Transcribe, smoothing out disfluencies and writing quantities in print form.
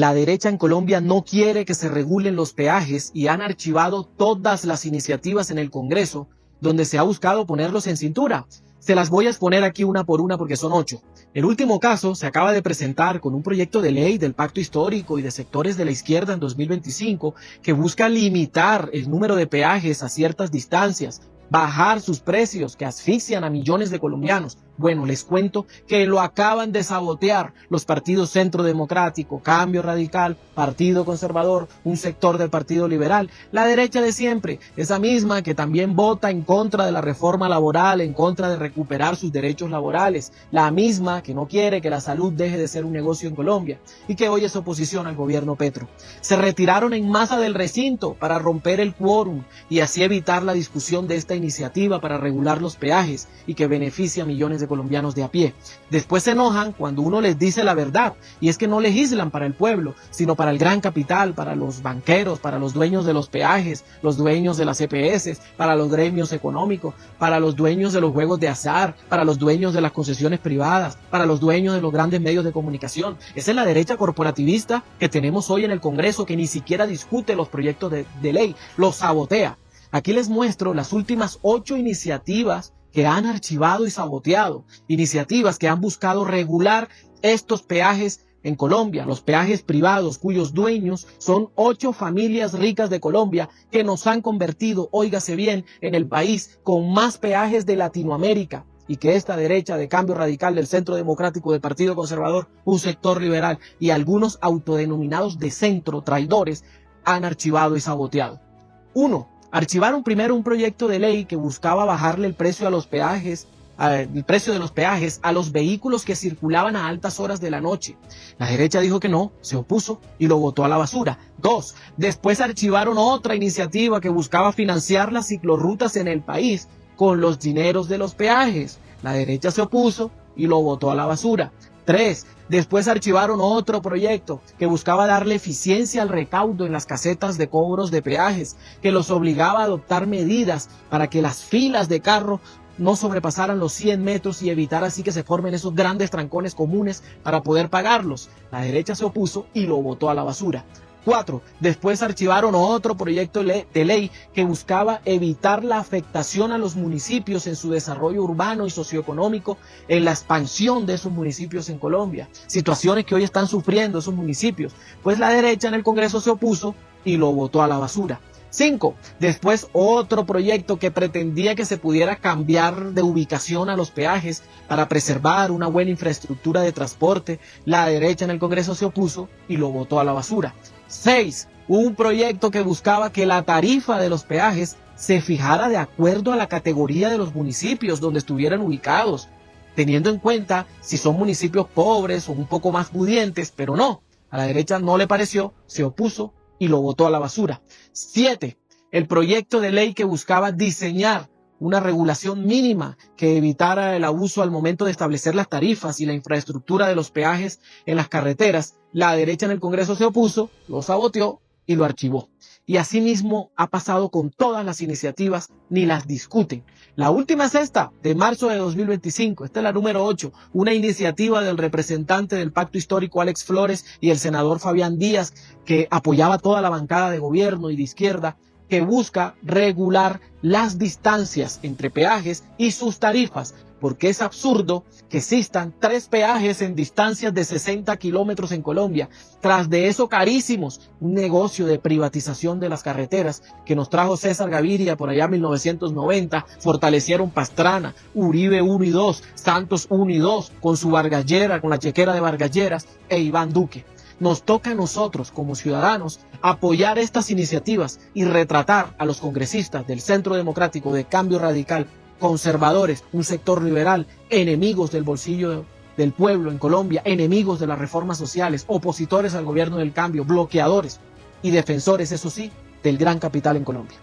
La derecha en Colombia no quiere que se regulen los peajes y han archivado todas las iniciativas en el Congreso donde se ha buscado ponerlos en cintura. Se las voy a exponer aquí una por una porque son 8. El último caso se acaba de presentar con un proyecto de ley del Pacto Histórico y de sectores de la izquierda en 2025 que busca limitar el número de peajes a ciertas distancias, bajar sus precios que asfixian a millones de colombianos. Bueno, les cuento que lo acaban de sabotear los partidos Centro Democrático, Cambio Radical, Partido Conservador, un sector del Partido Liberal, la derecha de siempre, esa misma que también vota en contra de la reforma laboral, en contra de recuperar sus derechos laborales, la misma que no quiere que la salud deje de ser un negocio en Colombia y que hoy es oposición al gobierno Petro. Se retiraron en masa del recinto para romper el quórum y así evitar la discusión de esta iniciativa para regular los peajes y que beneficia a millones de colombianos de a pie. Después se enojan cuando uno les dice la verdad, y es que no legislan para el pueblo, sino para el gran capital, para los banqueros, para los dueños de los peajes, los dueños de las EPS, para los gremios económicos, para los dueños de los juegos de azar, para los dueños de las concesiones privadas, para los dueños de los grandes medios de comunicación. Esa es la derecha corporativista que tenemos hoy en el Congreso, que ni siquiera discute los proyectos de ley, los sabotea. Aquí les muestro las últimas 8 iniciativas que han archivado y saboteado, iniciativas que han buscado regular estos peajes en Colombia, los peajes privados cuyos dueños son 8 familias ricas de Colombia que nos han convertido, óigase bien, en el país con más peajes de Latinoamérica, y que esta derecha de Cambio Radical, del Centro Democrático, del Partido Conservador, un sector liberal y algunos autodenominados de centro, traidores, han archivado y saboteado. 1. Archivaron primero un proyecto de ley que buscaba bajarle el precio a los peajes, el precio de los peajes a los vehículos que circulaban a altas horas de la noche. La derecha dijo que no, se opuso y lo botó a la basura. 2. Después archivaron otra iniciativa que buscaba financiar las ciclorrutas en el país con los dineros de los peajes. La derecha se opuso y lo botó a la basura. 3. Después archivaron otro proyecto que buscaba darle eficiencia al recaudo en las casetas de cobros de peajes, que los obligaba a adoptar medidas para que las filas de carro no sobrepasaran los 100 metros y evitar así que se formen esos grandes trancones comunes para poder pagarlos. La derecha se opuso y lo botó a la basura. 4. Después archivaron otro proyecto de ley que buscaba evitar la afectación a los municipios en su desarrollo urbano y socioeconómico, en la expansión de esos municipios en Colombia. Situaciones que hoy están sufriendo esos municipios. Pues la derecha en el Congreso se opuso y lo botó a la basura. 5. Después otro proyecto que pretendía que se pudiera cambiar de ubicación a los peajes para preservar una buena infraestructura de transporte. La derecha en el Congreso se opuso y lo botó a la basura. 6. Un proyecto que buscaba que la tarifa de los peajes se fijara de acuerdo a la categoría de los municipios donde estuvieran ubicados, teniendo en cuenta si son municipios pobres o un poco más pudientes, pero no. A la derecha no le pareció, se opuso y lo botó a la basura. 7. El proyecto de ley que buscaba diseñar una regulación mínima que evitara el abuso al momento de establecer las tarifas y la infraestructura de los peajes en las carreteras. La derecha en el Congreso se opuso, lo saboteó y lo archivó. Y asimismo ha pasado con todas las iniciativas, ni las discuten. La última es esta, de marzo de 2025, esta es la número 8, una iniciativa del representante del Pacto Histórico Alex Flores y el senador Fabián Díaz, que apoyaba toda la bancada de gobierno y de izquierda, que busca regular las distancias entre peajes y sus tarifas, porque es absurdo que existan 3 peajes en distancias de 60 kilómetros en Colombia, tras de eso carísimos, un negocio de privatización de las carreteras que nos trajo César Gaviria por allá en 1990, fortalecieron Pastrana, Uribe 1 y 2, Santos 1 y 2, con su Vargas Lleras, con la chequera de Vargas Lleras e Iván Duque. Nos toca a nosotros, como ciudadanos, apoyar estas iniciativas y retratar a los congresistas del Centro Democrático, de Cambio Radical, conservadores, un sector liberal, enemigos del bolsillo del pueblo en Colombia, enemigos de las reformas sociales, opositores al gobierno del cambio, bloqueadores y defensores, eso sí, del gran capital en Colombia.